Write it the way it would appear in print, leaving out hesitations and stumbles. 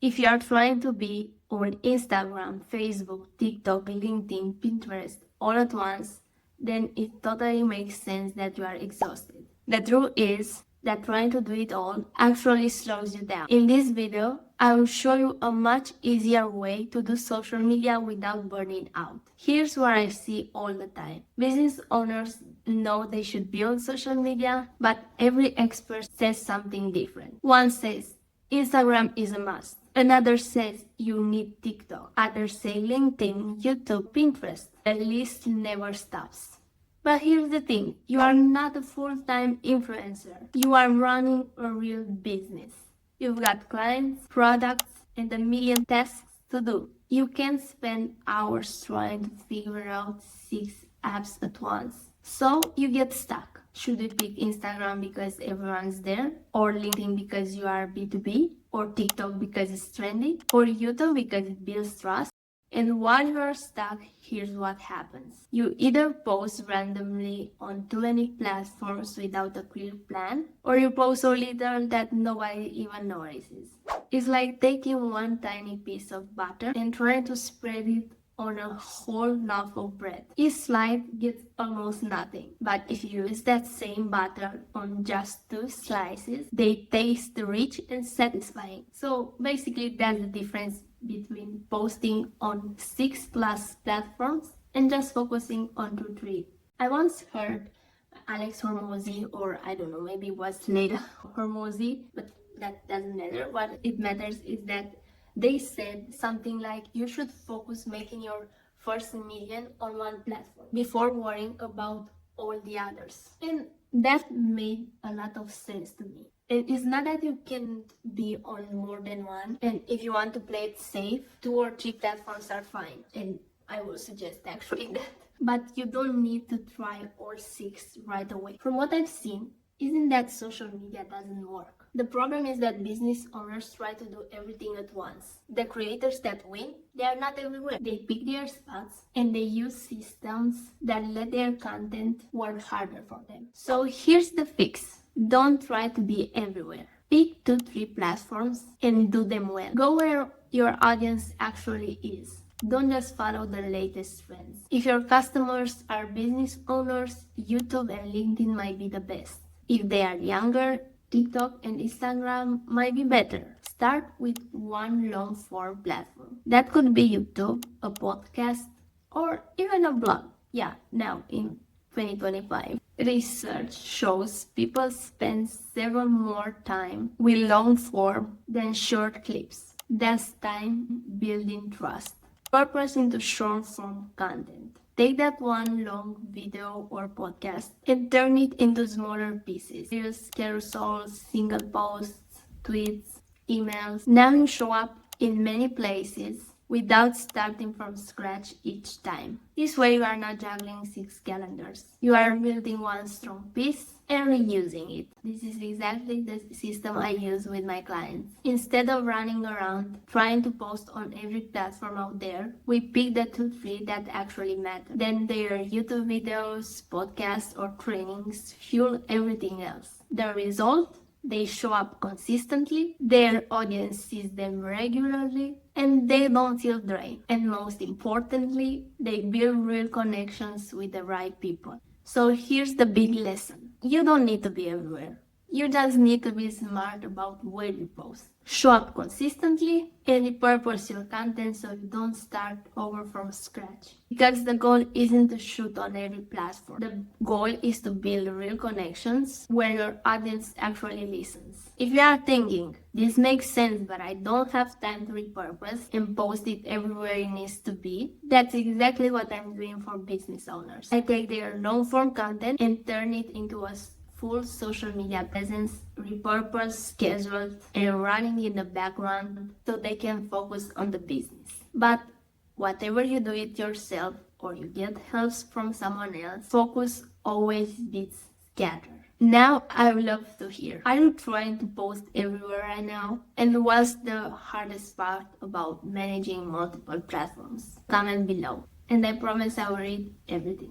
If you are trying to be on Instagram, Facebook, TikTok, LinkedIn, Pinterest all at once, then it totally makes sense that you are exhausted. The truth is that trying to do it all actually slows you down. In this video, I will show you a much easier way to do social media without burning out. Here's what I see all the time. Business owners know they should be on social media, but every expert says something different. One says, Instagram is a must. Another says you need TikTok. Others say LinkedIn, YouTube, Pinterest. The list never stops. But here's the thing, you are not a full-time influencer. You are running a real business. You've got clients, products, and a million tasks to do. You can't spend hours trying to figure out 6 apps at once. So you get stuck. Should you pick Instagram because everyone's there? Or LinkedIn because you are B2B? Or TikTok because it's trendy? Or YouTube because it builds trust? And while you are stuck, here's what happens. You either post randomly on too many platforms without a clear plan, or you post so little that nobody even notices. It's like taking one tiny piece of butter and trying to spread it on a whole loaf of bread. Each slide gets almost nothing, but if you use that same butter on just 2 slices, they taste rich and satisfying. So basically that's the difference between posting on 6+ platforms and just focusing on 2-3. I once heard Alex Hormozy, or I don't know, maybe it was later Hormozy, but that doesn't matter. What it matters is that they said something like you should focus making your first million on one platform before worrying about all the others. And that made a lot of sense to me. And it's not that you can be on more than one, and if you want to play it safe, 2 or 3 platforms are fine. And I will suggest actually that. But you don't need to try all 6 right away. From what I've seen, isn't that social media doesn't work. The problem is that business owners try to do everything at once. The creators that win, they are not everywhere. They pick their spots and they use systems that let their content work harder for them. So here's the fix. Don't try to be everywhere. Pick 2-3 platforms and do them well. Go where your audience actually is. Don't just follow the latest trends. If your customers are business owners, YouTube and LinkedIn might be the best. If they are younger, TikTok and Instagram might be better. Start with one long-form platform. That could be YouTube, a podcast, or even a blog. Yeah, now in 2025. Research shows people spend 7 more time with long form than short clips. That's time building trust. Purpose into short form content. Take that one long video or podcast and turn it into smaller pieces. Use carousels, single posts, tweets, emails. Now you show up in many places without starting from scratch each time. This way you are not juggling 6 calendars. You are building one strong piece and reusing it. This is exactly the system I use with my clients. Instead of running around trying to post on every platform out there, we pick the 2-3 that actually matter. Then their YouTube videos, podcasts, or trainings fuel everything else. The result? They show up consistently, their audience sees them regularly, and they don't feel drained. And most importantly, they build real connections with the right people. So here's the big lesson. You don't need to be everywhere. You just need to be smart about where you post. Show up consistently and repurpose your content so you don't start over from scratch. Because the goal isn't to shoot on every platform. The goal is to build real connections where your audience actually listens. If you are thinking, this makes sense but I don't have time to repurpose and post it everywhere it needs to be, that's exactly what I'm doing for business owners. I take their long-form content and turn it into a full social media presence, repurposed, scheduled, and running in the background so they can focus on the business. But whatever you do it yourself or you get help from someone else, focus always beats scatter. Now I would love to hear, are you trying to post everywhere right now? And what's the hardest part about managing multiple platforms? Comment below. And I promise I will read everything.